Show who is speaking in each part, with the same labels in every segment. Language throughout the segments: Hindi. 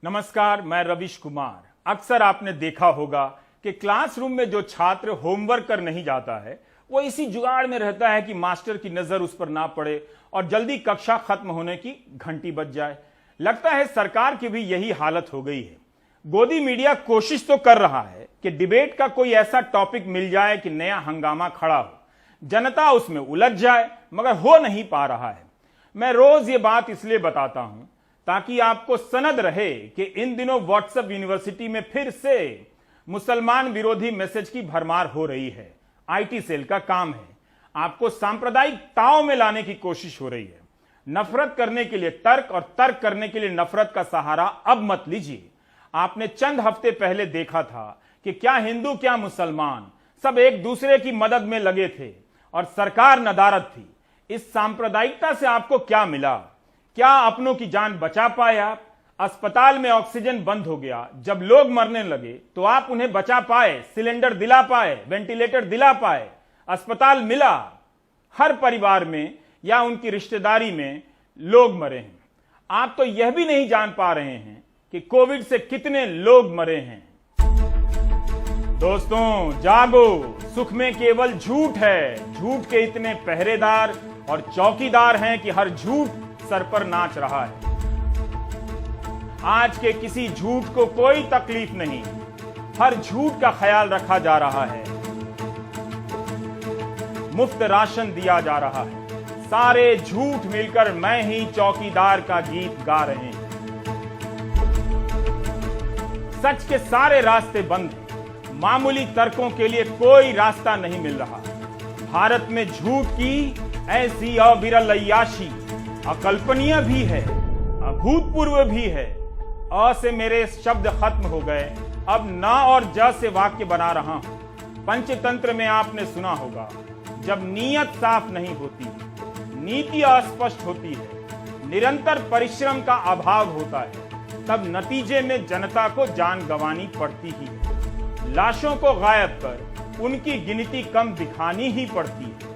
Speaker 1: नमस्कार, मैं रविश कुमार। अक्सर आपने देखा होगा कि क्लासरूम में जो छात्र होमवर्क कर नहीं जाता है वो इसी जुगाड़ में रहता है कि मास्टर की नजर उस पर ना पड़े और जल्दी कक्षा खत्म होने की घंटी बज जाए। लगता है सरकार की भी यही हालत हो गई है। गोदी मीडिया कोशिश तो कर रहा है कि डिबेट का कोई ऐसा टॉपिक मिल जाए कि नया हंगामा खड़ा हो, जनता उसमें उलझ जाए, मगर हो नहीं पा रहा है। मैं रोज ये बात इसलिए बताता हूं ताकि आपको सनद रहे कि इन दिनों व्हाट्सएप यूनिवर्सिटी में फिर से मुसलमान विरोधी मैसेज की भरमार हो रही है। आईटी सेल का काम है आपको सांप्रदायिक ताव में लाने की कोशिश हो रही है। नफरत करने के लिए तर्क और तर्क करने के लिए नफरत का सहारा अब मत लीजिए। आपने चंद हफ्ते पहले देखा था कि क्या हिंदू क्या मुसलमान सब एक दूसरे की मदद में लगे थे और सरकार नदारद थी। इस सांप्रदायिकता से आपको क्या मिला? क्या अपनों की जान बचा पाए आप? अस्पताल में ऑक्सीजन बंद हो गया, जब लोग मरने लगे तो आप उन्हें बचा पाए, सिलेंडर दिला पाए, वेंटिलेटर दिला पाए, अस्पताल मिला। हर परिवार में या उनकी रिश्तेदारी में लोग मरे हैं। आप तो यह भी नहीं जान पा रहे हैं कि कोविड से कितने लोग मरे हैं। दोस्तों जागो, सुख में केवल झूठ है। झूठ के इतने पहरेदार और चौकीदार हैं कि हर झूठ सर पर नाच रहा है। आज के किसी झूठ को कोई तकलीफ नहीं, हर झूठ का ख्याल रखा जा रहा है। मुफ्त राशन दिया जा रहा है, सारे झूठ मिलकर मैं ही चौकीदार का गीत गा रहे हैं। सच के सारे रास्ते बंद हैं, मामूली तर्कों के लिए कोई रास्ता नहीं मिल रहा। भारत में झूठ की ऐसी अविरल अय्याशी अकल्पनीय भी है, अभूतपूर्व भी है। अ से मेरे शब्द खत्म हो गए, अब न और ज से वाक्य बना रहा हूं। पंचतंत्र में आपने सुना होगा, जब नीयत साफ नहीं होती, नीति अस्पष्ट होती है, निरंतर परिश्रम का अभाव होता है, तब नतीजे में जनता को जान गंवानी पड़ती ही है। लाशों को गायब कर उनकी गिनती कम दिखानी ही पड़ती है।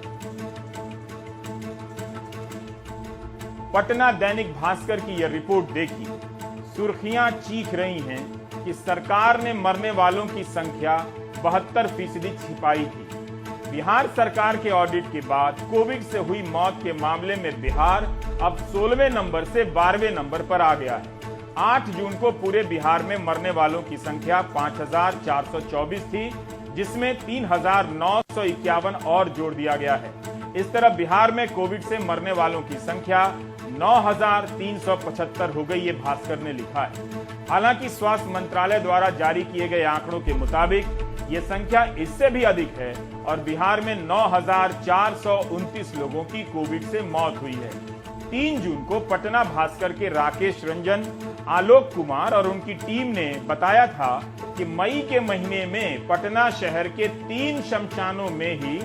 Speaker 1: पटना दैनिक भास्कर की यह रिपोर्ट देखी, सुर्खियां चीख रही हैं कि सरकार ने मरने वालों की संख्या 72% छिपाई थी। बिहार सरकार के ऑडिट के बाद कोविड से हुई मौत के मामले में बिहार अब 16वें नंबर से 12वें नंबर पर आ गया है। 8 जून को पूरे बिहार में मरने वालों की संख्या 5424 थी, जिसमें 3951 और जोड़ दिया गया है। इस तरह बिहार में कोविड से मरने वालों की संख्या 9375 हो गई, ये भास्कर ने लिखा है। हालांकि स्वास्थ्य मंत्रालय द्वारा जारी किए गए आंकड़ों के मुताबिक ये संख्या इससे भी अधिक है और बिहार में 9429 लोगों की कोविड से मौत हुई है। 3 जून को पटना भास्कर के राकेश रंजन, आलोक कुमार और उनकी टीम ने बताया था कि मई के महीने में पटना शहर के 3 शमशानों में ही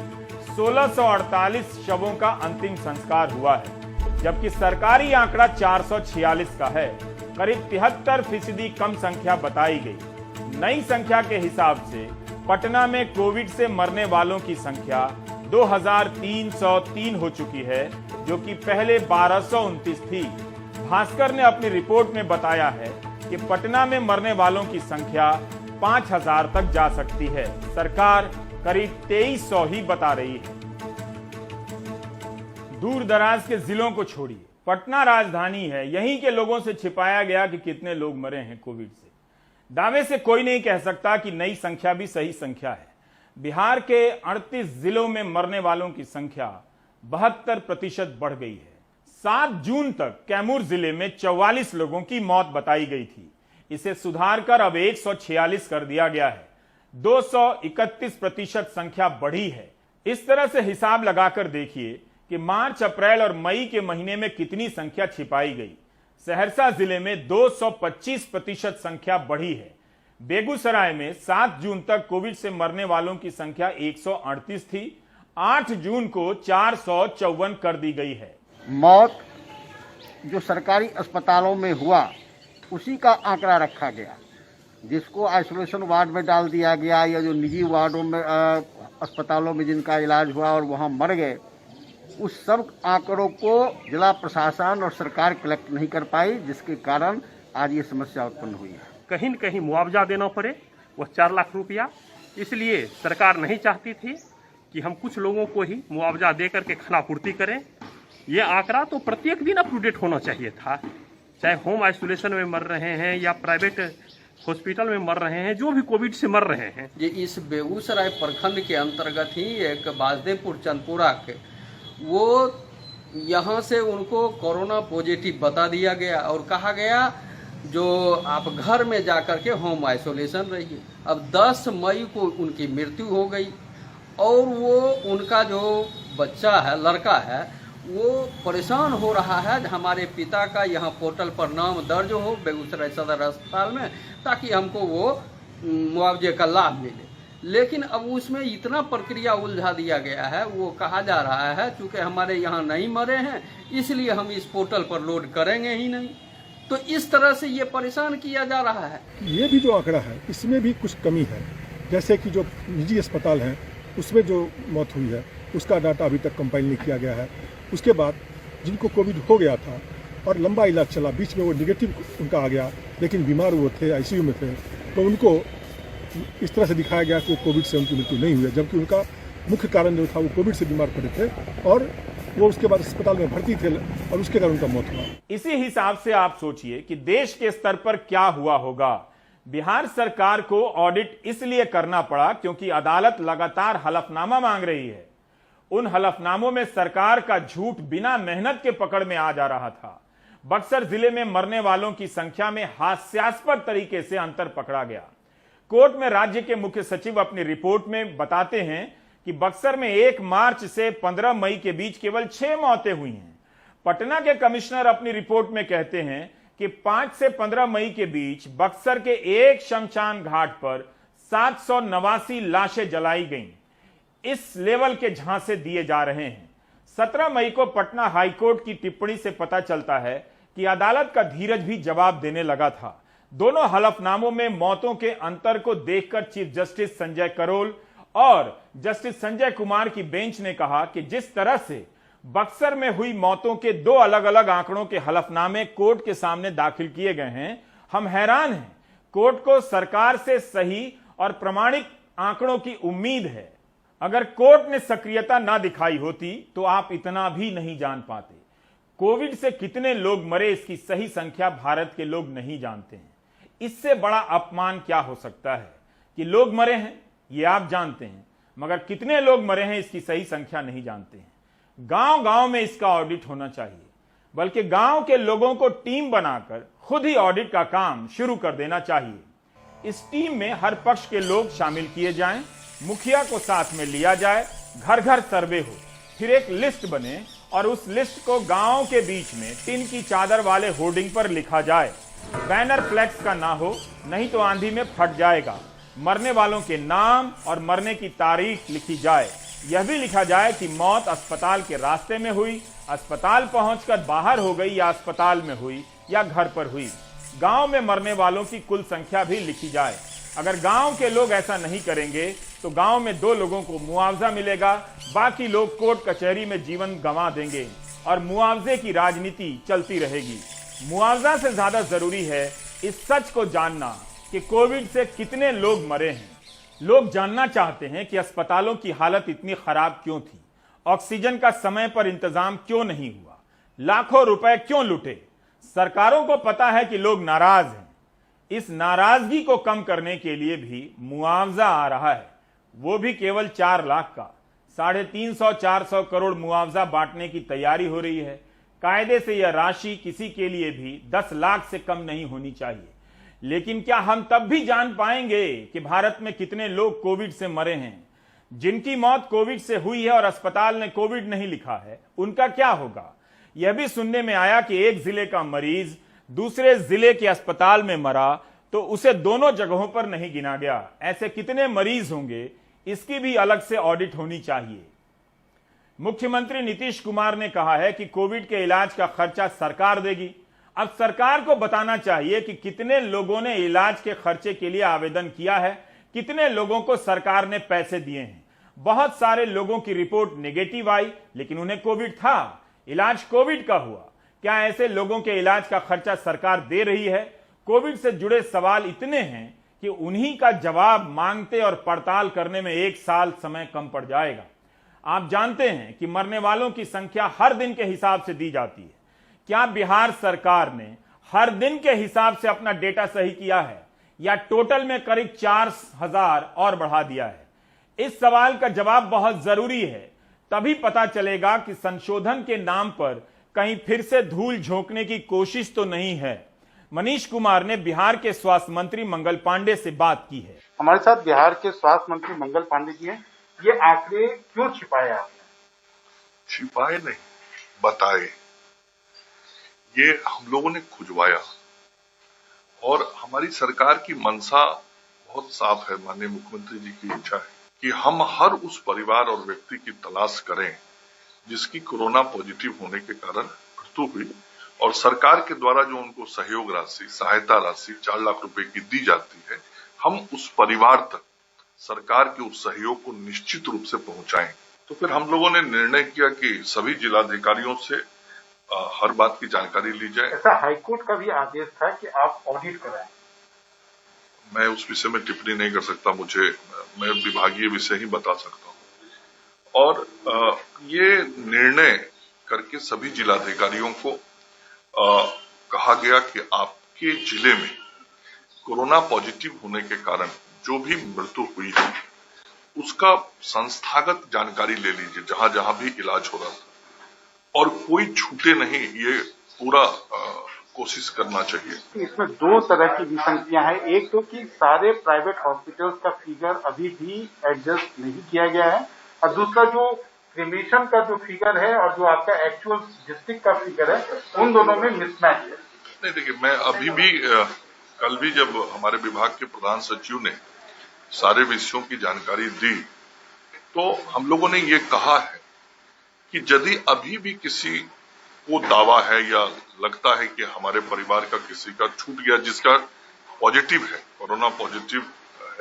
Speaker 1: 1648 शवों का अंतिम संस्कार हुआ है, जबकि सरकारी आंकड़ा 446 का है। करीब 73% कम संख्या बताई गई। नई संख्या के हिसाब से पटना में कोविड से मरने वालों की संख्या 2303 हो चुकी है, जो कि पहले 1229 थी। भास्कर ने अपनी रिपोर्ट में बताया है कि पटना में मरने वालों की संख्या 5000 तक जा सकती है। सरकार करीब 2300 ही बता रही है। दूर दराज के जिलों को छोड़िए, पटना राजधानी है, यहीं के लोगों से छिपाया गया कि कितने लोग मरे हैं कोविड से। दावे से कोई नहीं कह सकता कि नई संख्या भी सही संख्या है। बिहार के 38 जिलों में मरने वालों की संख्या 72% बढ़ गई है। 7 जून तक कैमूर जिले में 44 लोगों की मौत बताई गई थी। इसे सुधार कर अब 146 कर दिया गया है। 231% संख्या बढ़ी है। इस तरह से हिसाब लगाकर देखिए कि मार्च, अप्रैल और मई के महीने में कितनी संख्या छिपाई गई। सहरसा जिले में 225% संख्या बढ़ी है। बेगूसराय में 7 जून तक कोविड से मरने वालों की संख्या 138 थी, 8 जून को 454 कर दी गई है।
Speaker 2: मौत जो सरकारी अस्पतालों में हुआ उसी का आंकड़ा रखा गया, जिसको आइसोलेशन वार्ड में डाल दिया गया या जो निजी वार्डों में अस्पतालों में जिनका इलाज हुआ और वहां मर गए, उस सब आंकड़ों को जिला प्रशासन और सरकार कलेक्ट नहीं कर पाई, जिसके कारण आज ये समस्या उत्पन्न हुई है।
Speaker 3: कहीं न कहीं मुआवजा देना पड़े, वह 4 लाख रुपया। इसलिए सरकार नहीं चाहती थी कि हम कुछ लोगों को ही मुआवजा दे करके खानापूर्ति करें। ये आंकड़ा तो प्रत्येक दिन अप टू डेट होना चाहिए था, चाहे होम आइसोलेशन में मर रहे हैं या प्राइवेट हॉस्पिटल में मर रहे हैं, जो भी कोविड से मर रहे हैं।
Speaker 4: ये इस बेगूसराय प्रखंड के अंतर्गत ही एक बासदेवपुर चंदपुरा के, वो यहाँ से उनको कोरोना पॉजिटिव बता दिया गया और कहा गया जो आप घर में जाकर के होम आइसोलेशन रहिए। अब 10 मई को उनकी मृत्यु हो गई और वो उनका जो बच्चा है, लड़का है, वो परेशान हो रहा है हमारे पिता का यहाँ पोर्टल पर नाम दर्ज हो बेगूसराय सदर अस्पताल में, ताकि हमको वो मुआवजे का लाभ मिले। लेकिन अब उसमें इतना प्रक्रिया उलझा दिया गया है, वो कहा जा रहा है चूँकि हमारे यहाँ नहीं मरे हैं इसलिए हम इस पोर्टल पर लोड करेंगे ही नहीं। तो इस तरह से ये परेशान किया जा रहा है।
Speaker 5: ये भी जो आंकड़ा है इसमें भी कुछ कमी है, जैसे कि जो निजी अस्पताल हैं उसमें जो मौत हुई है उसका डाटा अभी तक कंपाइल नहीं किया गया है। उसके बाद जिनको कोविड हो गया था और लंबा इलाज चला, बीच में वो निगेटिव उनका आ गया लेकिन बीमार वो थे, आईसीयू में थे, तो उनको इस तरह से दिखाया गया कि वो कोविड से उनकी मृत्यु नहीं हुई है, जबकि उनका मुख्य कारण जो था वो कोविड से बीमार पड़े थे और वो उसके बाद अस्पताल में भर्ती थे और उसके कारण उनका मौत हुआ।
Speaker 1: इसी हिसाब से आप सोचिए कि देश के स्तर पर क्या हुआ होगा। बिहार सरकार को ऑडिट इसलिए करना पड़ा क्योंकि अदालत लगातार हलफनामा मांग रही है। उन हलफनामों में सरकार का झूठ बिना मेहनत के पकड़ में आ जा रहा था। बक्सर जिले में मरने वालों की संख्या में हास्यास्पद तरीके से अंतर पकड़ा गया। कोर्ट में राज्य के मुख्य सचिव अपनी रिपोर्ट में बताते हैं कि बक्सर में 1 मार्च से 15 मई के बीच केवल 6 मौतें हुई हैं। पटना के कमिश्नर अपनी रिपोर्ट में कहते हैं कि 5 से 15 मई के बीच बक्सर के एक शमशान घाट पर 789 लाशें जलाई गईं। इस लेवल के झांसे दिए जा रहे हैं। 17 मई को पटना हाईकोर्ट की टिप्पणी से पता चलता है कि अदालत का धीरज भी जवाब देने लगा था। दोनों हलफनामों में मौतों के अंतर को देखकर चीफ जस्टिस संजय करोल और जस्टिस संजय कुमार की बेंच ने कहा कि जिस तरह से बक्सर में हुई मौतों के 2 अलग अलग आंकड़ों के हलफनामे कोर्ट के सामने दाखिल किए गए हैं, हम हैरान हैं। कोर्ट को सरकार से सही और प्रमाणिक आंकड़ों की उम्मीद है। अगर कोर्ट ने सक्रियता ना दिखाई होती तो आप इतना भी नहीं जान पाते। कोविड से कितने लोग मरे इसकी सही संख्या भारत के लोग नहीं जानते हैं। इससे बड़ा अपमान क्या हो सकता है कि लोग मरे हैं ये आप जानते हैं, मगर कितने लोग मरे हैं इसकी सही संख्या नहीं जानते हैं। गांव गांव में इसका ऑडिट होना चाहिए, बल्कि गांव के लोगों को टीम बनाकर खुद ही ऑडिट का काम शुरू कर देना चाहिए। इस टीम में हर पक्ष के लोग शामिल किए जाएं, मुखिया को साथ में लिया जाए, घर घर सर्वे हो, फिर एक लिस्ट बने और उस लिस्ट को गांव के बीच में टिन की चादर वाले होर्डिंग पर लिखा जाए। बैनर फ्लेक्स का ना हो, नहीं तो आंधी में फट जाएगा। मरने वालों के नाम और मरने की तारीख लिखी जाए। यह भी लिखा जाए कि मौत अस्पताल के रास्ते में हुई, अस्पताल पहुंचकर बाहर हो गई या अस्पताल में हुई या घर पर हुई। गांव में मरने वालों की कुल संख्या भी लिखी जाए। अगर गांव के लोग ऐसा नहीं करेंगे तो गांव में 2 लोगों को मुआवजा मिलेगा, बाकी लोग कोर्ट कचहरी में जीवन गंवा देंगे और मुआवजे की राजनीति चलती रहेगी। मुआवजा से ज्यादा जरूरी है इस सच को जानना कि कोविड से कितने लोग मरे हैं। लोग जानना चाहते हैं कि अस्पतालों की हालत इतनी खराब क्यों थी, ऑक्सीजन का समय पर इंतजाम क्यों नहीं हुआ, लाखों रुपए क्यों लुटे। सरकारों को पता है कि लोग नाराज हैं। इस नाराजगी को कम करने के लिए भी मुआवजा आ रहा है, वो भी केवल 4 लाख का। 350-400 करोड़ मुआवजा बांटने की तैयारी हो रही है। कायदे से यह राशि किसी के लिए भी 10 लाख से कम नहीं होनी चाहिए। लेकिन क्या हम तब भी जान पाएंगे कि भारत में कितने लोग कोविड से मरे हैं? जिनकी मौत कोविड से हुई है और अस्पताल ने कोविड नहीं लिखा है, उनका क्या होगा? यह भी सुनने में आया कि एक जिले का मरीज दूसरे जिले के अस्पताल में मरा तो उसे दोनों जगहों पर नहीं गिना गया। ऐसे कितने मरीज होंगे, इसकी भी अलग से ऑडिट होनी चाहिए। मुख्यमंत्री नीतीश कुमार ने कहा है कि कोविड के इलाज का खर्चा सरकार देगी। अब सरकार को बताना चाहिए कि कितने लोगों ने इलाज के खर्चे के लिए आवेदन किया है, कितने लोगों को सरकार ने पैसे दिए हैं। बहुत सारे लोगों की रिपोर्ट नेगेटिव आई लेकिन उन्हें कोविड था, इलाज कोविड का हुआ। क्या ऐसे लोगों के इलाज का खर्चा सरकार दे रही है? कोविड से जुड़े सवाल इतने हैं कि उन्हीं का जवाब मांगते और पड़ताल करने में 1 साल समय कम पड़ जाएगा। आप जानते हैं कि मरने वालों की संख्या हर दिन के हिसाब से दी जाती है। क्या बिहार सरकार ने हर दिन के हिसाब से अपना डेटा सही किया है या टोटल में करीब 4000 और बढ़ा दिया है? इस सवाल का जवाब बहुत जरूरी है, तभी पता चलेगा कि संशोधन के नाम पर कहीं फिर से धूल झोंकने की कोशिश तो नहीं है। मनीष कुमार ने बिहार के स्वास्थ्य मंत्री मंगल पांडे से बात की है।
Speaker 6: हमारे साथ बिहार के स्वास्थ्य मंत्री मंगल पांडे जी हैं। ये आंकड़े क्यों छिपाए आपने?
Speaker 7: छिपाए नहीं, बताए। ये हम लोगों ने खुजवाया और हमारी सरकार की मंशा बहुत साफ है। माननीय मुख्यमंत्री जी की इच्छा है कि हम हर उस परिवार और व्यक्ति की तलाश करें जिसकी कोरोना पॉजिटिव होने के कारण मृत्यु हुई, और सरकार के द्वारा जो उनको सहयोग राशि, सहायता राशि 4 लाख रुपए की दी जाती है, हम उस परिवार तक सरकार के उस सहयोग को निश्चित रूप से पहुंचाएं। तो फिर हम लोगों ने निर्णय किया कि सभी जिलाधिकारियों से हर बात की जानकारी ली जाए।
Speaker 6: ऐसा हाईकोर्ट का भी आदेश था कि आप ऑडिट कराएं।
Speaker 7: मैं उस विषय में टिप्पणी नहीं कर सकता, मैं विभागीय विषय ही बता सकता हूं। और ये निर्णय करके सभी जिलाधिकारियों को कहा गया कि आपके जिले में कोरोना पॉजिटिव होने के कारण जो भी मृत्यु हुई है उसका संस्थागत जानकारी ले लीजिए, जहां जहां भी इलाज हो रहा था, और कोई छूटे नहीं, ये पूरा कोशिश करना चाहिए।
Speaker 6: इसमें 2 तरह की विसंगतियां हैं। एक तो कि सारे प्राइवेट हॉस्पिटल्स का फिगर अभी भी एडजस्ट नहीं किया गया है, और दूसरा जो क्रिमेशन का जो फिगर है और जो आपका एक्चुअल डिस्ट्रिक्ट का फिगर है, उन दोनों में मिसमैच है।
Speaker 7: नहीं, देखिए, मैं अभी भी कल भी जब हमारे विभाग के प्रधान सचिव ने सारे विषयों की जानकारी दी तो हम लोगों ने ये कहा है कि यदि अभी भी किसी को दावा है या लगता है कि हमारे परिवार का किसी का छूट गया जिसका पॉजिटिव है, कोरोना पॉजिटिव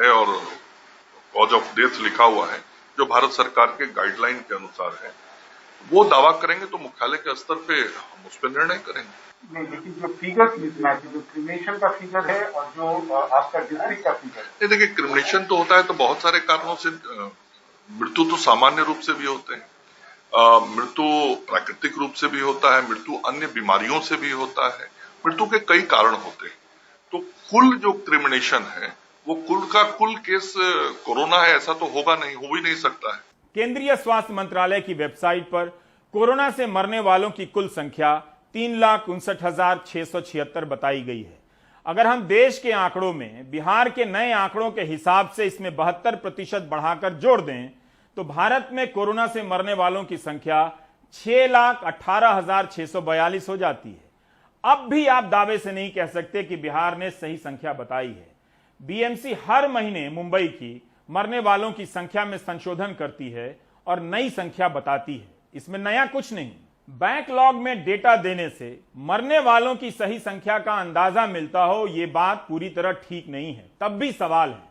Speaker 7: है और कॉज ऑफ डेथ लिखा हुआ है जो भारत सरकार के गाइडलाइन के अनुसार है, वो दावा करेंगे तो मुख्यालय के स्तर पे हम उस पर निर्णय करेंगे।
Speaker 6: नहीं, लेकिन जो फिगर मिसमैच है, जो क्रिमेशन का फिगर है और जो आपका डिस्ट्रिक्ट का फिगर है।
Speaker 7: नहीं, देखिए, क्रिमिनेशन तो होता है तो बहुत सारे कारणों से, मृत्यु तो सामान्य रूप से भी होते हैं, मृत्यु प्राकृतिक रूप से भी होता है, मृत्यु अन्य बीमारियों से भी होता है, मृत्यु के कई कारण होते हैं। तो कुल जो क्रिमिनेशन है वो कुल का कुल केस कोरोना है ऐसा तो होगा नहीं, हो भी नहीं सकता है।
Speaker 1: केंद्रीय स्वास्थ्य मंत्रालय की वेबसाइट पर कोरोना से मरने वालों की कुल संख्या 3,59,676 बताई गई है। अगर हम देश के आंकड़ों में बिहार के नए आंकड़ों के हिसाब से इसमें 72% बढ़ाकर जोड़ दें तो भारत में कोरोना से मरने वालों की संख्या 6,18,642 हो जाती है। अब भी आप दावे से नहीं कह सकते कि बिहार ने सही संख्या बताई है। बीएमसी हर महीने मुंबई की मरने वालों की संख्या में संशोधन करती है और नई संख्या बताती है। इसमें नया कुछ नहीं। बैकलॉग में डेटा देने से मरने वालों की सही संख्या का अंदाजा मिलता हो, यह बात पूरी तरह ठीक नहीं है। तब भी सवाल है,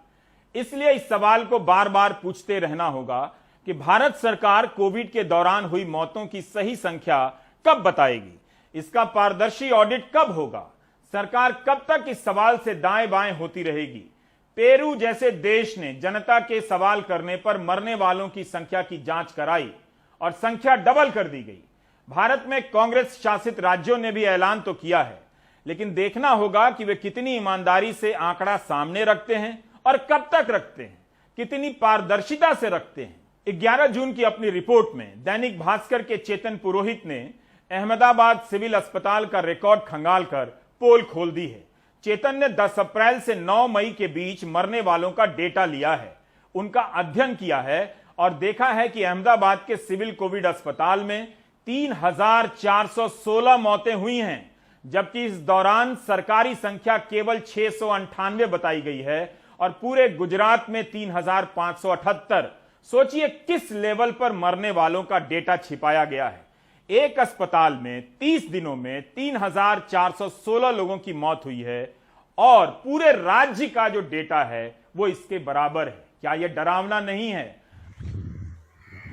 Speaker 1: इसलिए इस सवाल को बार बार पूछते रहना होगा कि भारत सरकार कोविड के दौरान हुई मौतों की सही संख्या कब बताएगी, इसका पारदर्शी ऑडिट कब होगा, सरकार कब तक इस सवाल से दाएं बाएं होती रहेगी। पेरू जैसे देश ने जनता के सवाल करने पर मरने वालों की संख्या की जांच कराई और संख्या डबल कर दी गई। भारत में कांग्रेस शासित राज्यों ने भी ऐलान तो किया है, लेकिन देखना होगा कि वे कितनी ईमानदारी से आंकड़ा सामने रखते हैं और कब तक रखते हैं, कितनी पारदर्शिता से रखते हैं। 11 जून की अपनी रिपोर्ट में दैनिक भास्कर के चेतन पुरोहित ने अहमदाबाद सिविल अस्पताल का रिकॉर्ड खंगालकर पोल खोल दी है। चेतन ने 10 अप्रैल से 9 मई के बीच मरने वालों का डेटा लिया है, उनका अध्ययन किया है और देखा है कि अहमदाबाद के सिविल कोविड अस्पताल में 3,416 मौतें हुई हैं, जबकि इस दौरान सरकारी संख्या केवल 698 बताई गई है और पूरे गुजरात में 3,578। सोचिए किस लेवल पर मरने वालों का डेटा छिपाया गया है। एक अस्पताल में 30 दिनों में 3,416 लोगों की मौत हुई है और पूरे राज्य का जो डेटा है वो इसके बराबर है। क्या यह डरावना नहीं है?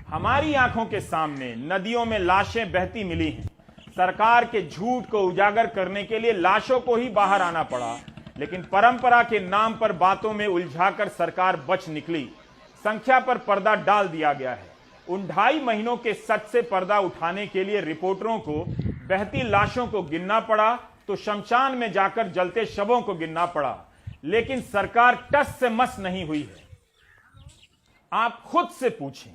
Speaker 1: हमारी आंखों के सामने नदियों में लाशें बहती मिली हैं। सरकार के झूठ को उजागर करने के लिए लाशों को ही बाहर आना पड़ा लेकिन परंपरा के नाम पर बातों में उलझाकर सरकार बच निकली। संख्या पर पर्दा डाल दिया गया है। उन 2.5 महीनों के सच से पर्दा उठाने के लिए रिपोर्टरों को बहती लाशों को गिनना पड़ा, तो शमशान में जाकर जलते शवों को गिनना पड़ा, लेकिन सरकार टस से मस नहीं हुई है। आप खुद से पूछें,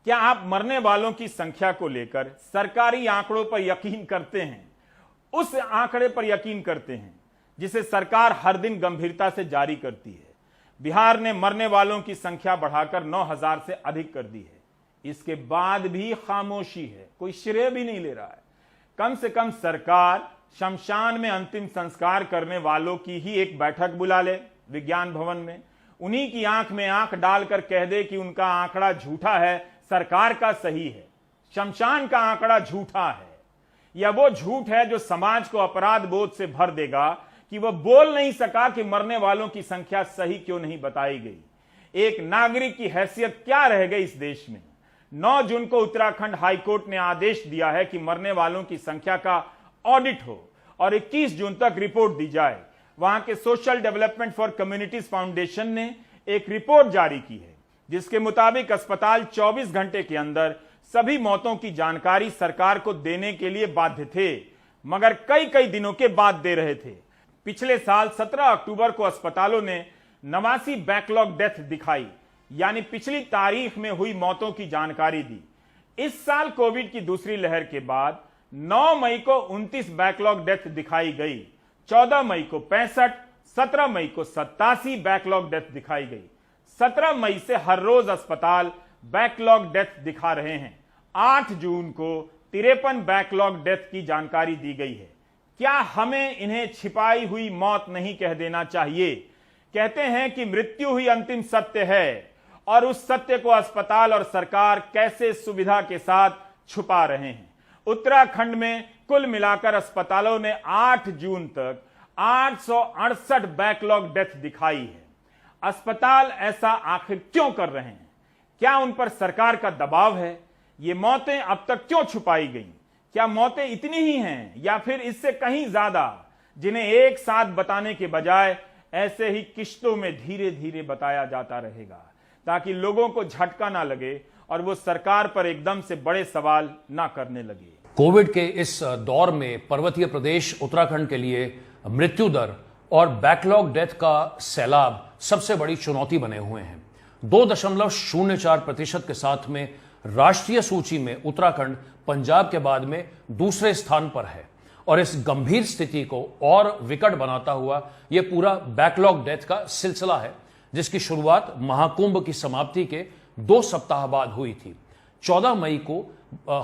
Speaker 1: क्या आप मरने वालों की संख्या को लेकर सरकारी आंकड़ों पर यकीन करते हैं? उस आंकड़े पर यकीन करते हैं जिसे सरकार हर दिन गंभीरता से जारी करती है। बिहार ने मरने वालों की संख्या बढ़ाकर 9,000 से अधिक कर दी है। इसके बाद भी खामोशी है, कोई श्रेय भी नहीं ले रहा है। कम से कम सरकार शमशान में अंतिम संस्कार करने वालों की ही एक बैठक बुला ले विज्ञान भवन में, उन्हीं की आंख में आंख डालकर कह दे कि उनका आंकड़ा झूठा है, सरकार का सही है। शमशान का आंकड़ा झूठा है, या वो झूठ है जो समाज को अपराध बोध से भर देगा कि वह बोल नहीं सका कि मरने वालों की संख्या सही क्यों नहीं बताई गई। एक नागरिक की हैसियत क्या रह गई इस देश में? 9 जून को उत्तराखंड हाईकोर्ट ने आदेश दिया है कि मरने वालों की संख्या का ऑडिट हो और 21 जून तक रिपोर्ट दी जाए। वहां के social development for communities foundation ने एक रिपोर्ट जारी की है, जिसके मुताबिक अस्पताल 24 घंटे के अंदर सभी मौतों की जानकारी सरकार को देने के लिए बाध्य थे, मगर कई दिनों के बाद दे रहे थे। पिछले साल 17 अक्टूबर को अस्पतालों ने 89 बैकलॉग डेथ दिखाई, यानी पिछली तारीख में हुई मौतों की जानकारी दी। इस साल कोविड की दूसरी लहर के बाद 9 मई को 29 बैकलॉग डेथ दिखाई गई, 14 मई को 65, 17 मई को 87 बैकलॉग डेथ दिखाई गई। 17 मई से हर रोज अस्पताल बैकलॉग डेथ दिखा रहे हैं। 8 जून को 53 बैकलॉग डेथ की जानकारी दी गई है। क्या हमें इन्हें छिपाई हुई मौत नहीं कह देना चाहिए? कहते हैं कि मृत्यु ही अंतिम सत्य है, और उस सत्य को अस्पताल और सरकार कैसे सुविधा के साथ छुपा रहे हैं। उत्तराखंड में कुल मिलाकर अस्पतालों ने 8 जून तक 868 बैकलॉग डेथ दिखाई है। अस्पताल ऐसा आखिर क्यों कर रहे हैं? क्या उन पर सरकार का दबाव है? ये मौतें अब तक क्यों छुपाई गईं? क्या मौतें इतनी ही हैं या फिर इससे कहीं ज्यादा, जिन्हें एक साथ बताने के बजाय ऐसे ही किश्तों में धीरे धीरे बताया जाता रहेगा, ताकि लोगों को झटका ना लगे और वो सरकार पर एकदम से बड़े सवाल ना करने लगे।
Speaker 8: कोविड के इस दौर में पर्वतीय प्रदेश उत्तराखंड के लिए मृत्यु दर और बैकलॉग डेथ का सैलाब सबसे बड़ी चुनौती बने हुए हैं। 2.04% के साथ में राष्ट्रीय सूची में उत्तराखंड पंजाब के बाद में दूसरे स्थान पर है, और इस गंभीर स्थिति को और विकट बनाता हुआ यह पूरा बैकलॉग डेथ का सिलसिला है, जिसकी शुरुआत महाकुंभ की समाप्ति के 2 सप्ताह बाद हुई थी। 14 मई को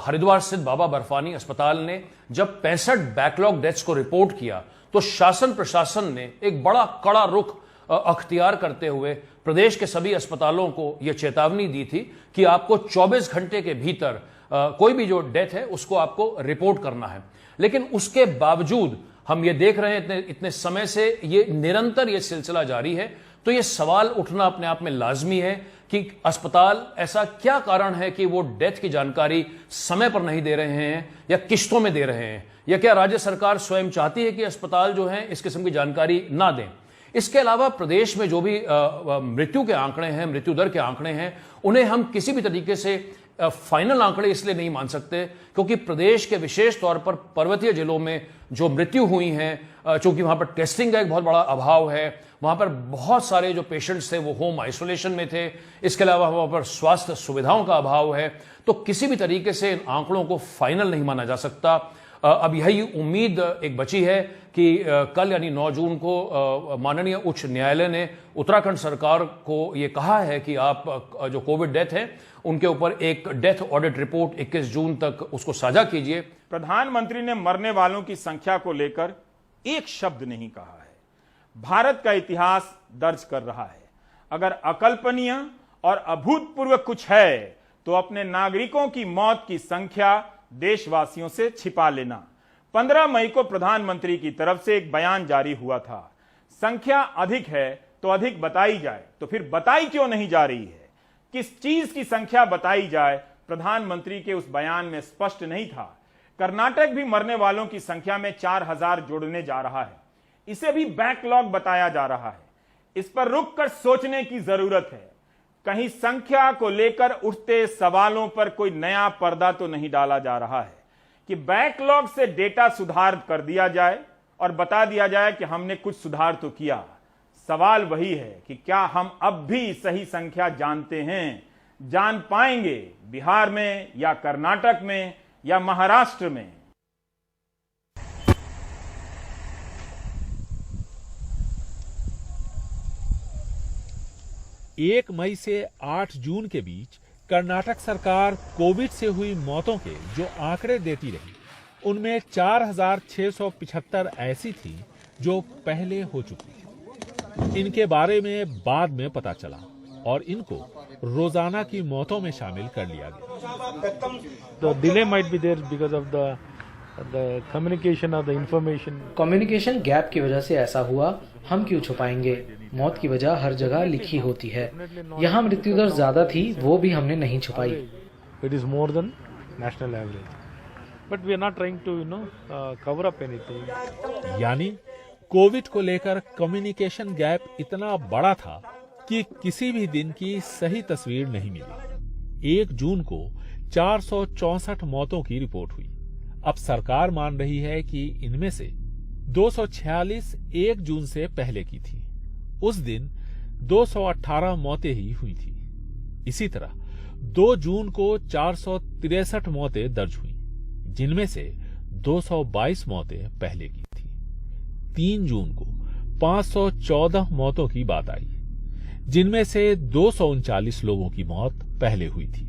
Speaker 8: हरिद्वार स्थित बाबा बर्फानी अस्पताल ने जब 65 बैकलॉग डेथ्स को रिपोर्ट किया, तो शासन प्रशासन ने एक बड़ा कड़ा रुख अख्तियार करते हुए प्रदेश के सभी अस्पतालों को यह चेतावनी दी थी कि आपको 24 घंटे के भीतर कोई भी जो डेथ है उसको आपको रिपोर्ट करना है। लेकिन उसके बावजूद हम ये देख रहे हैं इतने समय से ये निरंतर ये सिलसिला जारी है, तो ये सवाल उठना अपने आप में लाजमी है कि अस्पताल ऐसा क्या कारण है कि वो डेथ की जानकारी समय पर नहीं दे रहे हैं या किश्तों में दे रहे हैं, या क्या राज्य सरकार स्वयं चाहती है कि अस्पताल जो है इस किस्म की जानकारी ना दें। इसके अलावा प्रदेश में जो भी मृत्यु के आंकड़े हैं, मृत्यु दर के आंकड़े हैं, उन्हें हम किसी भी तरीके से फाइनल आंकड़े इसलिए नहीं मान सकते क्योंकि प्रदेश के विशेष तौर पर पर्वतीय जिलों में जो मृत्यु हुई हैं, चूंकि वहां पर टेस्टिंग का एक बहुत बड़ा अभाव है, वहां पर बहुत सारे जो पेशेंट्स थे वो होम आइसोलेशन में थे, इसके अलावा वहां पर स्वास्थ्य सुविधाओं का अभाव है, तो किसी भी तरीके से इन आंकड़ों को फाइनल नहीं माना जा सकता। अब यही उम्मीद एक बची है कि कल यानी 9 जून को माननीय उच्च न्यायालय ने उत्तराखंड सरकार को ये कहा है कि आप जो कोविड डेथ है उनके ऊपर एक डेथ ऑडिट रिपोर्ट 21 जून तक उसको साझा कीजिए।
Speaker 1: प्रधानमंत्री ने मरने वालों की संख्या को लेकर एक शब्द नहीं कहा है। भारत का इतिहास दर्ज कर रहा है। अगर अकल्पनीय और अभूतपूर्व कुछ है तो अपने नागरिकों की मौत की संख्या देशवासियों से छिपा लेना। 15 मई को प्रधानमंत्री की तरफ से एक बयान जारी हुआ था, संख्या अधिक है तो अधिक बताई जाए, तो फिर बताई क्यों नहीं जा रही है? किस चीज की संख्या बताई जाए, प्रधानमंत्री के उस बयान में स्पष्ट नहीं था। कर्नाटक भी मरने वालों की संख्या में 4000 जोड़ने जा रहा है। इसे भी बैकलॉग बताया जा रहा है। इस पर रुककर सोचने की जरूरत है। कहीं संख्या को लेकर उठते सवालों पर कोई नया पर्दा तो नहीं डाला जा रहा है कि बैकलॉग से डेटा सुधार कर दिया जाए और बता दिया जाए कि हमने कुछ सुधार तो किया। सवाल वही है कि क्या हम अब भी सही संख्या जानते हैं, जान पाएंगे बिहार में या कर्नाटक में या महाराष्ट्र में।
Speaker 9: 1 मई से 8 जून के बीच कर्नाटक सरकार कोविड से हुई मौतों के जो आंकड़े देती रही, उनमें 4,675 ऐसी थी जो पहले हो चुकी थी। इनके बारे में बाद में पता चला और इनको रोजाना की मौतों में शामिल कर लिया गया।
Speaker 10: The delay might be there because of the communication of the information.
Speaker 11: Communication gap की वजह से ऐसा हुआ, हम क्यों छुपाएंगे। मौत की वजह हर जगह लिखी होती है। यहाँ मृत्यु दर ज्यादा थी, वो भी हमने नहीं छुपाई।
Speaker 10: It is more than national average. But we are not trying to cover up anything.
Speaker 9: यानी कोविड को लेकर कम्युनिकेशन गैप इतना बड़ा था कि किसी भी दिन की सही तस्वीर नहीं मिली। 1 जून को 464 मौतों की रिपोर्ट हुई। अब सरकार मान रही है कि इनमें से 246 1 जून से पहले की थी। उस दिन 218 मौतें ही हुई थी। इसी तरह 2 जून को 463 मौतें दर्ज हुई, जिनमें से 222 मौतें पहले की थी। 3 जून को 514 मौतों की बात आई, जिनमें से 239 लोगों की मौत पहले हुई थी।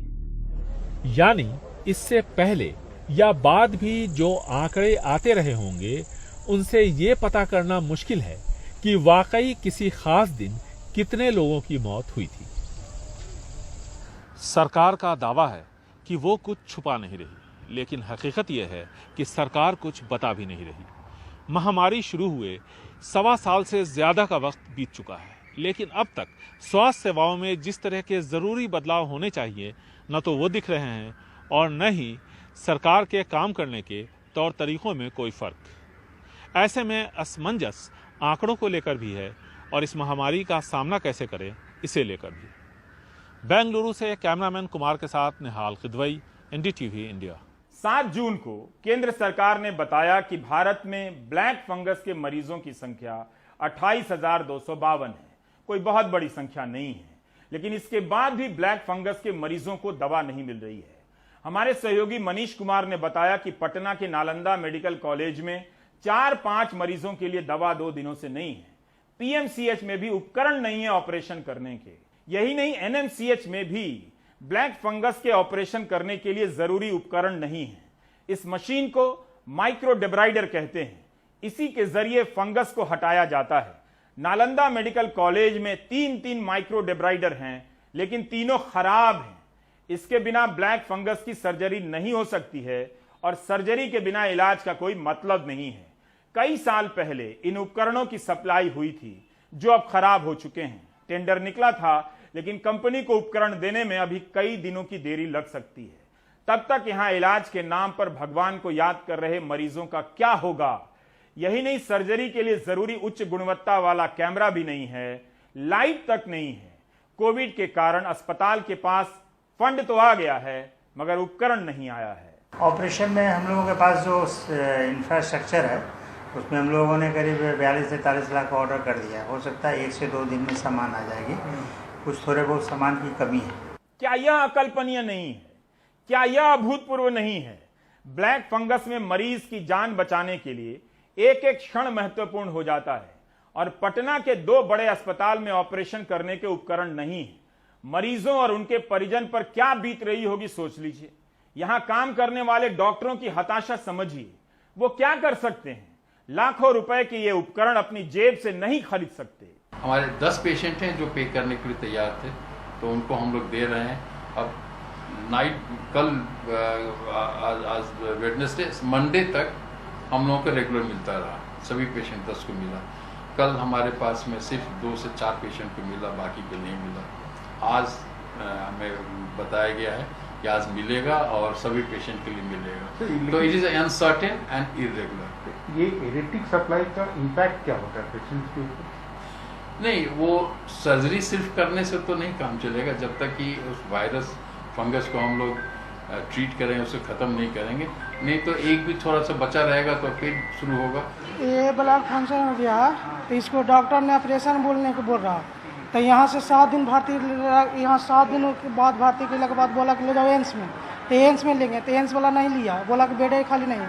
Speaker 9: यानी इससे पहले या बाद भी जो आंकड़े आते रहे होंगे, उनसे ये पता करना मुश्किल है कि वाकई किसी खास दिन कितने लोगों की मौत हुई थी। सरकार का दावा है कि वो कुछ छुपा नहीं रही, लेकिन हकीकत यह है कि सरकार कुछ बता भी नहीं रही। महामारी शुरू हुए 1.25 साल से ज्यादा का वक्त बीत चुका है, लेकिन अब तक स्वास्थ्य सेवाओं में जिस तरह के जरूरी बदलाव होने चाहिए, न तो वो दिख रहे हैं और न ही सरकार के काम करने के तौर तरीकों में कोई फर्क। ऐसे में असमंजस आंकड़ों को लेकर भी है और इस महामारी का सामना कैसे करें, इसे लेकर भी। बेंगलुरु से कैमरामैन कुमार के साथ निहाल खिदवई, एनडीटीवी इंडिया।
Speaker 1: 7 जून को केंद्र सरकार ने बताया कि भारत में ब्लैक फंगस के मरीजों की संख्या 28,252 है। कोई बहुत बड़ी संख्या नहीं है, लेकिन इसके बाद भी ब्लैक फंगस के मरीजों को दवा नहीं मिल रही है। हमारे सहयोगी मनीष कुमार ने बताया कि पटना के नालंदा मेडिकल कॉलेज में 4-5 मरीजों के लिए दवा 2 दिनों से नहीं है। पीएमसीएच में भी उपकरण नहीं है ऑपरेशन करने के। यही नहीं, एनएमसीएच में भी ब्लैक फंगस के ऑपरेशन करने के लिए जरूरी उपकरण नहीं है। इस मशीन को माइक्रोडेब्राइडर कहते हैं। इसी के जरिए फंगस को हटाया जाता है। नालंदा मेडिकल कॉलेज में 3 माइक्रोडेब्राइडर हैं, लेकिन तीनों खराब हैं। इसके बिना ब्लैक फंगस की सर्जरी नहीं हो सकती है और सर्जरी के बिना इलाज का कोई मतलब नहीं है। कई साल पहले इन उपकरणों की सप्लाई हुई थी, जो अब खराब हो चुके हैं। टेंडर निकला था, लेकिन कंपनी को उपकरण देने में अभी कई दिनों की देरी लग सकती है। तब तक यहां इलाज के नाम पर भगवान को याद कर रहे मरीजों का क्या होगा। यही नहीं, सर्जरी के लिए जरूरी उच्च गुणवत्ता वाला कैमरा भी नहीं है, लाइट तक नहीं है। कोविड के कारण अस्पताल के पास फंड तो आ गया है, मगर उपकरण नहीं आया है।
Speaker 12: ऑपरेशन में हम लोगों के पास जो इंफ्रास्ट्रक्चर है, उसमें हम लोगों ने करीब 42 से 43 लाख ऑर्डर कर दिया। हो सकता है 1 से 2 दिन में सामान आ जाएगी। कुछ थोड़े बहुत सामान की कमी है।
Speaker 1: क्या यह अकल्पनीय नहीं है? क्या यह अभूतपूर्व नहीं है? ब्लैक फंगस में मरीज की जान बचाने के लिए एक एक क्षण महत्वपूर्ण हो जाता है और पटना के 2 बड़े अस्पताल में ऑपरेशन करने के उपकरण नहीं है। मरीजों और उनके परिजन पर क्या बीत रही होगी, सोच लीजिए। यहां काम करने वाले डॉक्टरों की हताशा समझिए। वो क्या कर सकते हैं? लाखों रुपए के ये उपकरण अपनी जेब से नहीं खरीद सकते।
Speaker 13: हमारे 10 पेशेंट हैं जो पे करने के लिए तैयार थे, तो उनको हम लोग दे रहे हैं। अब कल आज वेडनेसडे, मंडे तक हम लोगों को रेगुलर मिलता रहा। सभी पेशेंट 10 को मिला। कल हमारे पास में सिर्फ 2 से 4 पेशेंट को मिला, बाकी को नहीं मिला। आज हमें बताया गया है कि आज मिलेगा और सभी पेशेंट के लिए मिलेगा। तो it is uncertain and irregular.
Speaker 6: ये एरेटिक सप्लाई का इम्पैक्ट क्या होता है पेशेंट्स के ऊपर?
Speaker 13: नहीं, वो सर्जरी सिर्फ करने से तो नहीं काम चलेगा जब तक कि उस वायरस फंगस को हम लोग ट्रीट करें, उसे ख़त्म नहीं करेंगे। नहीं तो एक भी थोड़ा सा बचा रहेगा तो फिर शुरू होगा।
Speaker 14: ये ब्लड फंक्शन हो गया तो इसको डॉक्टर ने ऑपरेशन बोलने को बोल रहा, तो यहाँ से 7 दिन भर्ती, यहाँ 7 दिनों के बाद भर्ती करने के बाद बोला कि ले जाओ एम्स में, तो एम्स में लेंगे, तो एम्स वाला नहीं लिया, बोला कि बेड खाली नहीं।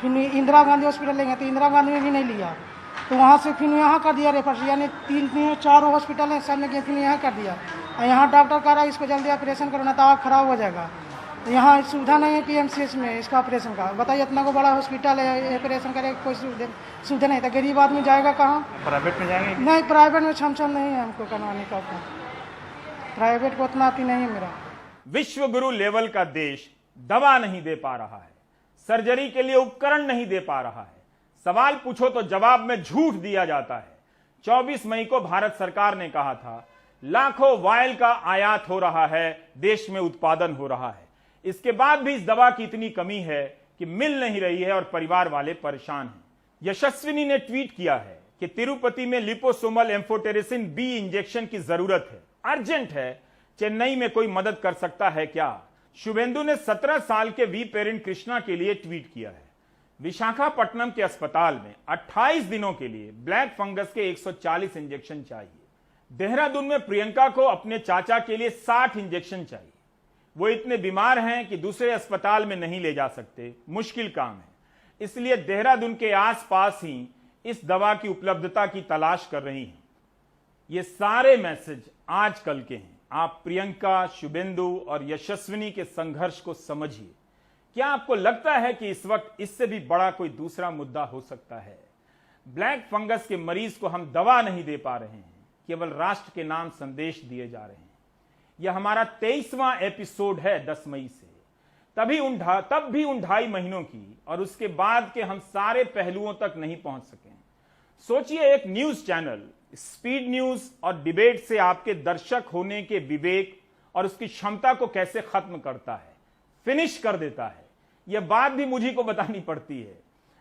Speaker 14: फिर इंदिरा गांधी हॉस्पिटल लेंगे, तो इंदिरा गांधी में भी नहीं लिया, तो वहाँ से फिर यहाँ कर दिया रेफर, यानी 3-4 हॉस्पिटल है, सब में गए फिर यहाँ कर दिया। और यहाँ डॉक्टर कह रहा है इसको जल्दी ऑपरेशन करो ना तो आँख खराब हो जाएगा। यहाँ सुविधा नहीं है PMCH में इसका ऑपरेशन का। बताइए, इतना को बड़ा हॉस्पिटल है, ऑपरेशन करे कोई सुविधा नहीं, तो गरीब आदमी जाएगा कहाँ?
Speaker 12: प्राइवेट में जाएंगे?
Speaker 14: नहीं, प्राइवेट में क्षमता नहीं है हमको करवाने का, प्राइवेट को उतना आती नहीं है मेरा।
Speaker 1: विश्व गुरु लेवल का देश दवा नहीं दे पा रहा है, सर्जरी के लिए उपकरण नहीं दे पा रहा है, सवाल पूछो तो जवाब में झूठ दिया जाता है। 24 मई को भारत सरकार ने कहा था लाखों वायल का आयात हो रहा है, देश में उत्पादन हो रहा है। इसके बाद भी इस दवा की इतनी कमी है कि मिल नहीं रही है और परिवार वाले परेशान हैं। यशस्विनी ने ट्वीट किया है कि तिरुपति में लिपोसोमल एम्फोटेरिसिन B इंजेक्शन की जरूरत है, अर्जेंट है, चेन्नई में कोई मदद कर सकता है क्या? शुभेंदु ने 17 साल के वी पेरेंट कृष्णा के लिए ट्वीट किया है। विशाखापट्टनम के अस्पताल में 28 दिनों के लिए ब्लैक फंगस के 140 इंजेक्शन चाहिए। देहरादून में प्रियंका को अपने चाचा के लिए 60 इंजेक्शन चाहिए। वो इतने बीमार हैं कि दूसरे अस्पताल में नहीं ले जा सकते, मुश्किल काम है, इसलिए देहरादून के आसपास ही इस दवा की उपलब्धता की तलाश कर रही हैं। ये सारे मैसेज आजकल के हैं। आप प्रियंका, शुभेंदु और यशस्विनी के संघर्ष को समझिए। क्या आपको लगता है कि इस वक्त इससे भी बड़ा कोई दूसरा मुद्दा हो सकता है? ब्लैक फंगस के मरीज को हम दवा नहीं दे पा रहे हैं, केवल राष्ट्र के नाम संदेश दिए जा रहे हैं। यह हमारा 23वां एपिसोड है 10 मई से। तब भी उन 2.5 महीनों की और उसके बाद के हम सारे पहलुओं तक नहीं पहुंच सके। सोचिए, एक न्यूज चैनल स्पीड न्यूज और डिबेट से आपके दर्शक होने के विवेक और उसकी क्षमता को कैसे खत्म करता है, फिनिश कर देता है। यह बात भी मुझी को बतानी पड़ती है।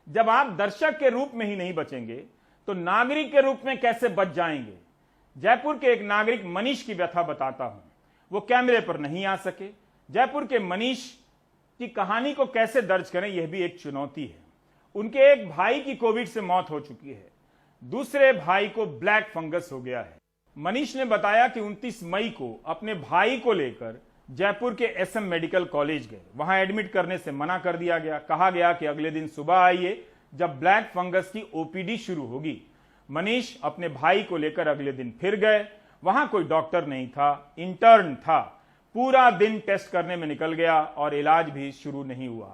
Speaker 1: जब आप दर्शक के रूप में ही नहीं बचेंगे तो नागरिक के रूप में कैसे बच जाएंगे? जयपुर के एक नागरिक मनीष की व्यथा बताता हूं। वो कैमरे पर नहीं आ सके। जयपुर के मनीष की कहानी को कैसे दर्ज करें, यह भी एक चुनौती है। उनके एक भाई की कोविड से मौत हो चुकी है, दूसरे भाई को ब्लैक फंगस हो गया है। मनीष ने बताया कि 29 मई को अपने भाई को लेकर जयपुर के SM मेडिकल कॉलेज गए। वहां एडमिट करने से मना कर दिया गया। कहा गया कि अगले दिन सुबह आइए जब ब्लैक फंगस की OPD शुरू होगी। मनीष अपने भाई को लेकर अगले दिन फिर गए। वहां कोई डॉक्टर नहीं था, इंटर्न था। पूरा दिन टेस्ट करने में निकल गया और इलाज भी शुरू नहीं हुआ।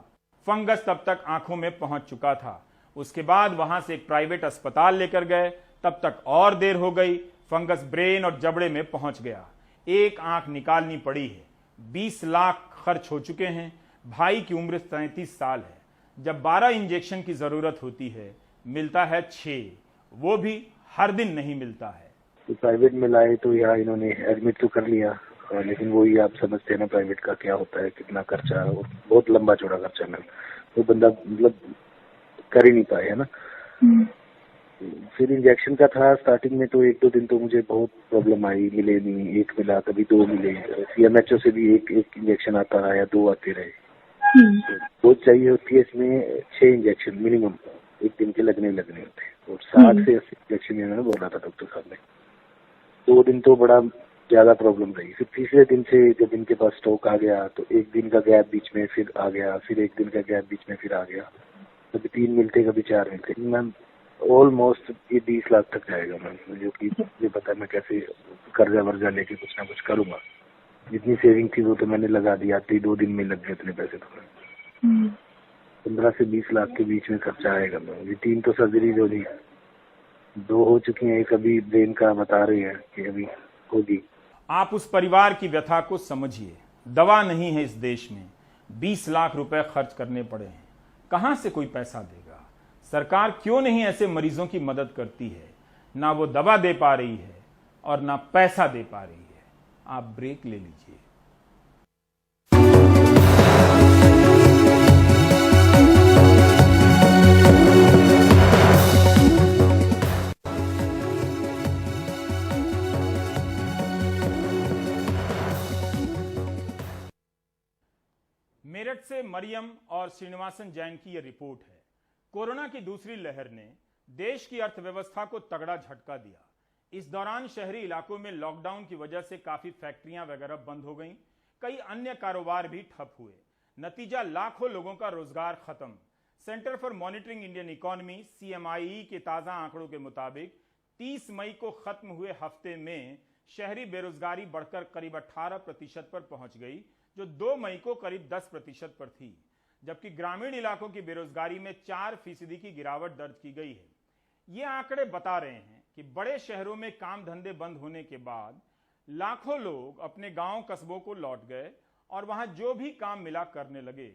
Speaker 1: फंगस तब तक आंखों में पहुंच चुका था। उसके बाद वहां से एक प्राइवेट अस्पताल लेकर गए, तब तक और देर हो गई। फंगस ब्रेन और जबड़े में पहुंच गया। एक आंख निकालनी पड़ी है। 20 लाख खर्च हो चुके हैं। भाई की उम्र 33 साल है। जब 12 इंजेक्शन की जरूरत होती है, मिलता है 6, वो भी हर दिन नहीं मिलता है।
Speaker 15: तो प्राइवेट में लाए तो यहाँ इन्होंने एडमिट तो कर लिया, लेकिन वही आप समझते हैं ना प्राइवेट का क्या होता है, कितना खर्चा, और बहुत लंबा चौड़ा खर्चा में तो बंदा मतलब कर ही नहीं पाए, है ना। फिर इंजेक्शन का था स्टार्टिंग में, तो 1-2 दिन तो मुझे बहुत प्रॉब्लम आई, मिले नहीं, एक मिला, कभी 2 मिले। CMHO से भी एक इंजेक्शन आता रहा या 2 आते रहे। तो चाहिए होती है इसमें 6 इंजेक्शन मिनिमम, एक दिन के लगने होते हैं, और 60 से 80 इंजेक्शन इन्होंने बोला था डॉक्टर साहब ने। 2 दिन तो बड़ा ज्यादा प्रॉब्लम रही। फिर तीसरे दिन से जब इनके पास स्टॉक आ गया तो 1 दिन का गैप बीच में फिर आ गया, फिर 1 दिन का गैप बीच में फिर आ गया, कभी 3 मिलते कभी 4 मिलते। मैम ऑलमोस्ट ये 20 लाख तक जाएगा मैम, जो कि मुझे पता है मैं कैसे कर्जा वर्जा लेके कुछ ना कुछ करूंगा। जितनी सेविंग थी वो तो मैंने लगा दी, आते ही 2 दिन में लग गए इतने पैसे। तो 15 से 20 लाख के बीच में खर्चा आएगा मैम। ये 3 तो सर्जरी जो थी, 2 हो चुकी हैं, एक अभी ब्रेन का बता रही है कि अभी होगी।
Speaker 1: आप उस परिवार की व्यथा को समझिए। दवा नहीं है इस देश में, 20 लाख रुपए खर्च करने पड़े हैं। कहां से कोई पैसा देगा? सरकार क्यों नहीं ऐसे मरीजों की मदद करती है? ना वो दवा दे पा रही है और ना पैसा दे पा रही है। आप ब्रेक ले लीजिए। से मरियम और श्रीनिवासन जैन की यह रिपोर्ट है। कोरोना की दूसरी लहर ने देश की अर्थव्यवस्था को तगड़ा झटका दिया। इस दौरान शहरी इलाकों में लॉकडाउन की वजह से काफी फैक्ट्रियां वगैरह बंद हो गईं, कई अन्य कारोबार भी ठप हुए। नतीजा लाखों लोगों का रोजगार खत्म। Centre for monitoring Indian economy CMIE के ताजा आंकड़ों के मुताबिक 30 मई को खत्म हुए हफ्ते में शहरी बेरोजगारी बढ़कर करीब 18% पर पहुंच गई, जो 2 मई को करीब 10% पर थी, जबकि ग्रामीण इलाकों की बेरोजगारी में 4% की गिरावट दर्ज की गई है। ये आंकड़े बता रहे हैं कि बड़े शहरों में काम धंधे बंद होने के बाद लाखों लोग अपने गांव कस्बों को लौट गए और वहां जो भी काम मिला करने लगे।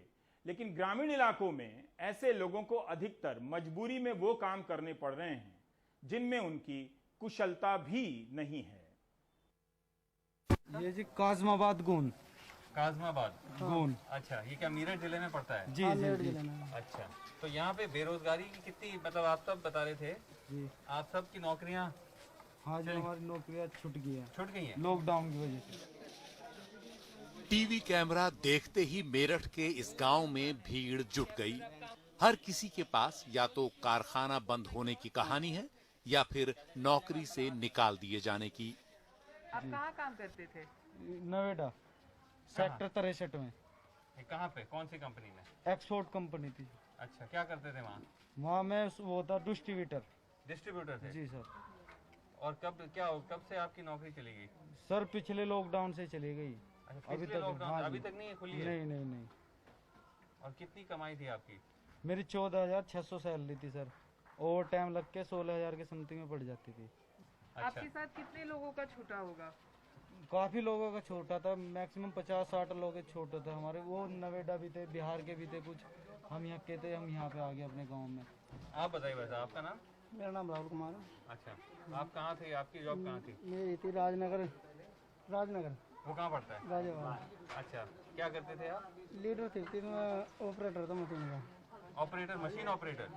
Speaker 1: लेकिन ग्रामीण इलाकों में ऐसे लोगों को अधिकतर मजबूरी में वो काम करने पड़ रहे हैं जिनमें उनकी कुशलता भी नहीं है।
Speaker 16: ये जी काजमाबाद गोंद।
Speaker 17: काजमाबाद
Speaker 16: गोंद।
Speaker 17: अच्छा, ये क्या मेरठ जिले में पड़ता है?
Speaker 16: जी जी जी।
Speaker 17: अच्छा, तो यहाँ पे बेरोजगारी की कितनी, मतलब आप सब बता रहे थे
Speaker 16: जी,
Speaker 17: आप सब की नौकरियाँ?
Speaker 16: हाँ जी, हमारी नौकरियाँ छूट गई हैं।
Speaker 17: छूट गई हैं
Speaker 16: लॉकडाउन की वजह से।
Speaker 18: टीवी कैमरा देखते ही मेरठ के इस गांव में भीड़ जुट गई। हर किसी के पास या तो कारखाना बंद होने की कहानी है या फिर नौकरी से निकाल दिए जाने की।
Speaker 19: आप कहाँ काम करते थे?
Speaker 16: नोएडा सेक्टर 63 में।
Speaker 17: कहाँ पे, कौन सी कंपनी में?
Speaker 16: एक्सपोर्ट कंपनी थी।
Speaker 17: अच्छा, क्या करते थे वहाँ?
Speaker 16: वहाँ मैं वो था डिस्ट्रीब्यूटर।
Speaker 17: डिस्ट्रीब्यूटर थे?
Speaker 16: जी सर।
Speaker 17: और कब से आपकी नौकरी चली गई?
Speaker 16: सर पिछले लॉकडाउन से चली गई।
Speaker 17: अच्छा, अभी तक? हाँ, अभी तक नहीं खुली है?
Speaker 16: नहीं नहीं नहीं।
Speaker 17: और कितनी कमाई थी आपकी?
Speaker 16: मेरी 14,600 सैलरी थी सर। ओवर टाइम लग के 16,000 के समथिंग में पड़ जाती थी।
Speaker 19: अच्छा। आपके साथ कितने लोगों का छूटा होगा?
Speaker 16: काफी लोगों का छोटा था, मैक्सिमम 50-60 लोग छोटे थे हमारे। वो नोएडा भी थे, बिहार के भी थे कुछ। हम यहाँ के थे, हम यहाँ पे आ गए अपने गांव में।
Speaker 17: आप बताइए वैसा, आपका नाम?
Speaker 16: मेरा नाम राहुल कुमार है।
Speaker 17: अच्छा, आप कहाँ थे, आपकी जॉब कहाँ थी?
Speaker 16: मेरी थी राजनगर।
Speaker 17: वो कहाँ पड़ता है?
Speaker 16: गाजियाबाद।
Speaker 17: अच्छा, क्या करते थे आप?
Speaker 16: लीडर थी, मैं ऑपरेटर था मशीन का।
Speaker 17: Operator, machine operator.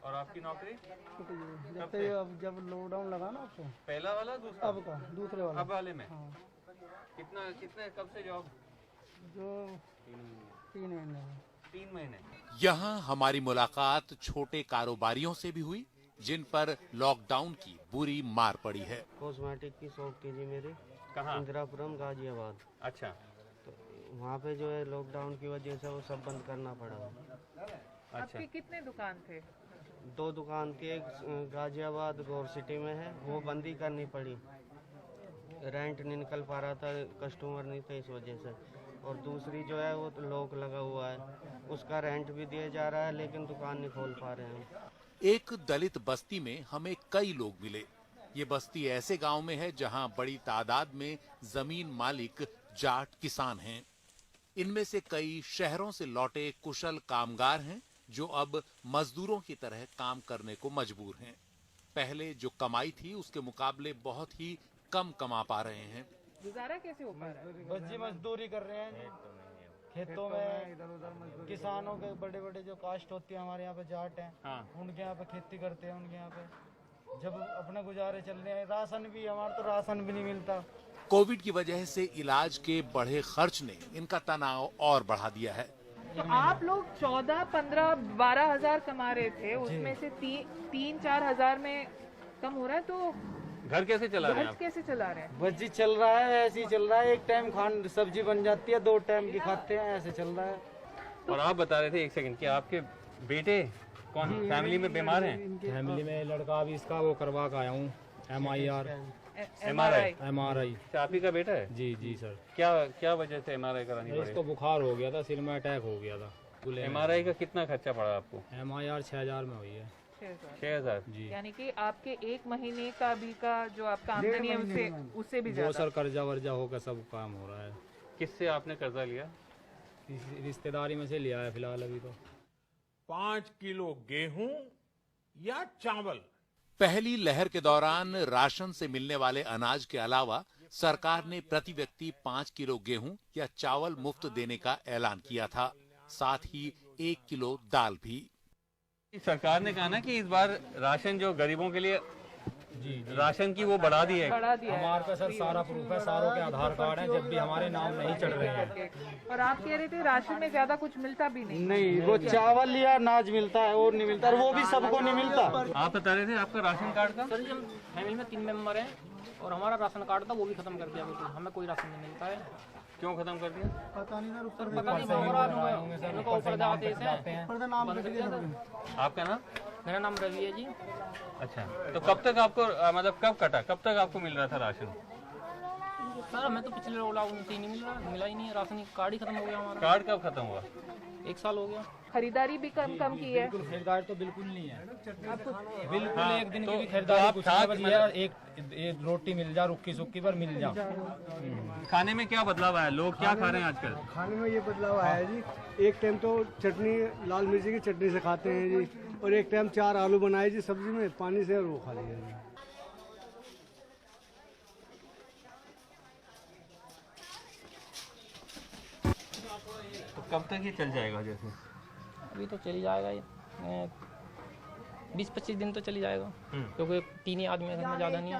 Speaker 17: और आपकी नौकरी?
Speaker 16: जब लॉकडाउन लगा ना आपको।
Speaker 17: पहला वाला दूसरा?
Speaker 16: अब का दूसरे वाला।
Speaker 17: अब वाले में?
Speaker 16: हाँ।
Speaker 17: कितने कब से जॉब?
Speaker 16: जो 3 महीने।
Speaker 17: 3 महीने।
Speaker 18: यहाँ हमारी मुलाकात छोटे कारोबारियों से भी हुई जिन पर लॉकडाउन की बुरी मार पड़ी है।
Speaker 20: कॉस्मेटिक की शॉप थी जी मेरी।
Speaker 17: कहाँ?
Speaker 20: इंदिरापुरम गाजियाबाद।
Speaker 17: अच्छा,
Speaker 20: तो वहाँ पे जो है लॉकडाउन की वजह से वो सब बंद करना पड़ा।
Speaker 19: अच्छा। आपके कितने दुकान थे?
Speaker 20: 2 दुकान थी, एक गाजियाबाद गौर सिटी में है, वो बंदी करनी पड़ी। रेंट नहीं निकल पा रहा था, कस्टमर नहीं थे इस वजह से। और दूसरी जो है वो तो लॉक लगा हुआ है, उसका रेंट भी दिया जा रहा है लेकिन दुकान नहीं खोल पा रहे हैं।
Speaker 18: एक दलित बस्ती में हमें कई लोग मिले। ये बस्ती ऐसे गांव में है जहां बड़ी तादाद में जमीन मालिक जाट किसान हैं। इनमें से कई शहरों से लौटे कुशल कामगार हैं जो अब मजदूरों की तरह काम करने को मजबूर हैं। पहले जो कमाई थी उसके मुकाबले बहुत ही कम कमा पा रहे हैं।
Speaker 19: गुजारा कैसे हो पा रहा है?
Speaker 16: बच्ची मजदूरी कर रहे हैं खेतों में। इधर उधर किसानों के बड़े बड़े जो कास्ट होती है हमारे यहाँ पे जाट हैं। हाँ। उनके यहाँ पे खेती करते हैं। उनके यहाँ पे जब अपने गुजारे चल रहे हैं, राशन भी हमारा तो राशन भी नहीं मिलता।
Speaker 18: कोविड की वजह से इलाज के बढ़े खर्च ने इनका तनाव और बढ़ा दिया है।
Speaker 19: तो आप लोग 14, 15, 12 हजार कमा रहे थे, उसमें से 3-4 हजार में कम हो रहा है, तो
Speaker 17: घर कैसे चला रहे हैं आप?
Speaker 19: कैसे चला रहे हैं?
Speaker 16: बस जी चल रहा है, ऐसे ही चल रहा है। एक टाइम खान सब्जी बन जाती है, 2 टाइम की खाते हैं, ऐसे चल रहा है।
Speaker 17: और आप बता रहे थे, एक सेकंड, कि आपके बेटे कौन फैमिली में बीमार हैं?
Speaker 21: फैमिली में लड़का भी इसका वो करवा के आया हूँ, MIR
Speaker 17: MRI। आप ही का बेटा है?
Speaker 21: जी जी सर।
Speaker 17: क्या वजह से MRI करानी पड़ी?
Speaker 21: इसको बुखार हो गया था, सिर में अटैक हो गया था।
Speaker 17: MRI का कितना खर्चा पड़ा आपको?
Speaker 21: MIR 6,000 में हुई है।
Speaker 17: 6,000
Speaker 21: जी।
Speaker 19: यानी कि आपके 1 महीने का भी का जो आपका आमदनी है उससे भी ज्यादा।
Speaker 21: वो सर कर्जा वर्जा होकर सब काम हो रहा है।
Speaker 17: किससे आपने कर्जा लिया?
Speaker 21: रिश्तेदारी में से लिया है फिलहाल अभी तो।
Speaker 22: 5 किलो गेहूं या चावल।
Speaker 18: पहली लहर के दौरान राशन से मिलने वाले अनाज के अलावा सरकार ने प्रति व्यक्ति 5 किलो गेहूं या चावल मुफ्त देने का ऐलान किया था, साथ ही 1 किलो दाल भी।
Speaker 17: सरकार ने कहा ना कि इस बार राशन जो गरीबों के लिए राशन की वो बढ़ा दी है।
Speaker 21: हमारे पास सर सारा प्रूफ है, सारों के आधार कार्ड हैं, जब भी हमारे नाम नहीं चढ़ रहे हैं।
Speaker 19: और आप कह रहे थे राशन में ज्यादा कुछ मिलता भी नहीं।
Speaker 16: नहीं, वो चावल या अनाज मिलता है और नहीं मिलता, और वो भी सबको नहीं मिलता।
Speaker 17: आप बता रहे थे आपका राशन कार्ड का?
Speaker 2: सर जी, हम फैमिली में 3 मेंबर हैं और हमारा राशन कार्ड था वो भी खत्म कर दिया बिल्कुल, हमें कोई राशन नहीं मिलता है।
Speaker 17: क्यों खत्म कर दिया?
Speaker 2: पता नहीं सर, पता नहीं, ऊपर जाते हैं।
Speaker 17: आपका नाम?
Speaker 2: मेरा नाम रवि है जी।
Speaker 17: अच्छा, तो कब तक आपको मतलब कब कटा, कब तक आपको मिल रहा था राशन?
Speaker 2: सर हमें तो पिछले लॉकडाउन से ही नहीं मिला ही नहीं है, राशन कार्ड ही खत्म हो गया हमारा।
Speaker 17: कार्ड कब खत्म हुआ?
Speaker 2: 1 साल हो गया।
Speaker 19: खरीदारी भी कम की है।
Speaker 21: बिल्कुल खरीदारी तो बिल्कुल नहीं है, बिल्कुल
Speaker 17: हाँ,
Speaker 21: एक दिन
Speaker 17: तो,
Speaker 21: की भी खरीदारी
Speaker 17: तो
Speaker 21: कुछ
Speaker 17: आप
Speaker 21: नहीं है, एक रोटी मिल जा, रुक्की सुक्की पर मिल जा।
Speaker 17: खाने में क्या बदलाव आया? लोग क्या खा रहे हैं आजकल?
Speaker 3: खाने में ये बदलाव आया है जी, एक टाइम तो चटनी लाल मिर्ची की चटनी से खाते हैं जी, और एक टाइम 4 आलू बनाए जी सब्जी में पानी से, और वो खा लिया जी।
Speaker 17: तो कब तक ये चल जाएगा? जैसे
Speaker 2: अभी तो चल जाएगा, 20-25 दिन तो चली जाएगा, क्योंकि 3 ही आदमी है घर में, ज़्यादा नहीं है।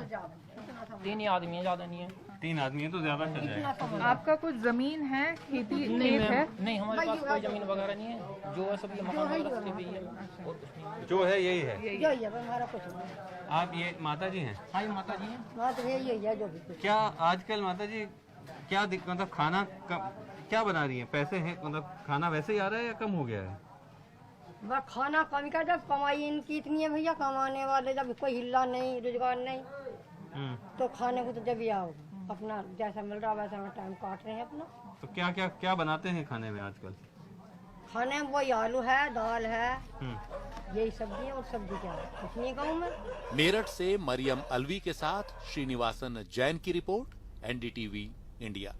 Speaker 2: 3 ही आदमी है, ज़्यादा नहीं है।
Speaker 17: 3 आदमी है तो ज़्यादा चल जाएगा।
Speaker 19: आपका कुछ जमीन है, खेती खेत है?
Speaker 2: नहीं, हमारे पास कोई जमीन वगैरह नहीं है, जो है सब ये मकान वगैरह से भी है और कुछ नहीं।
Speaker 17: जो है यही है।
Speaker 14: यही है हमारा कुछ नहीं।
Speaker 17: आप ये माता जी हैं?
Speaker 2: हाँ, ये माता जी हैं।
Speaker 14: बात यही है जो भी।
Speaker 17: क्या आजकल माता जी क्या मतलब खाना क्या बना रही हैं? पैसे हैं, मतलब खाना वैसे ही आ रहा है या कम हो गया है?
Speaker 14: बस खाना कम का, जब कमाई इनकी इतनी है भैया, कमाने वाले जब कोई हिल्ला नहीं, रोजगार नहीं, तो खाने को तो जब ही आओ, अपना जैसा मिल रहा वैसा हम टाइम काट रहे हैं अपना।
Speaker 17: तो क्या क्या क्या बनाते हैं खाने में आजकल?
Speaker 14: खाने में वही आलू है, दाल है, यही सब्जी है, और सब्जी क्या है कुछ नहीं गाँव में।
Speaker 18: मेरठ से मरियम अलवी के साथ श्रीनिवासन जैन की रिपोर्ट, NDTV इंडिया।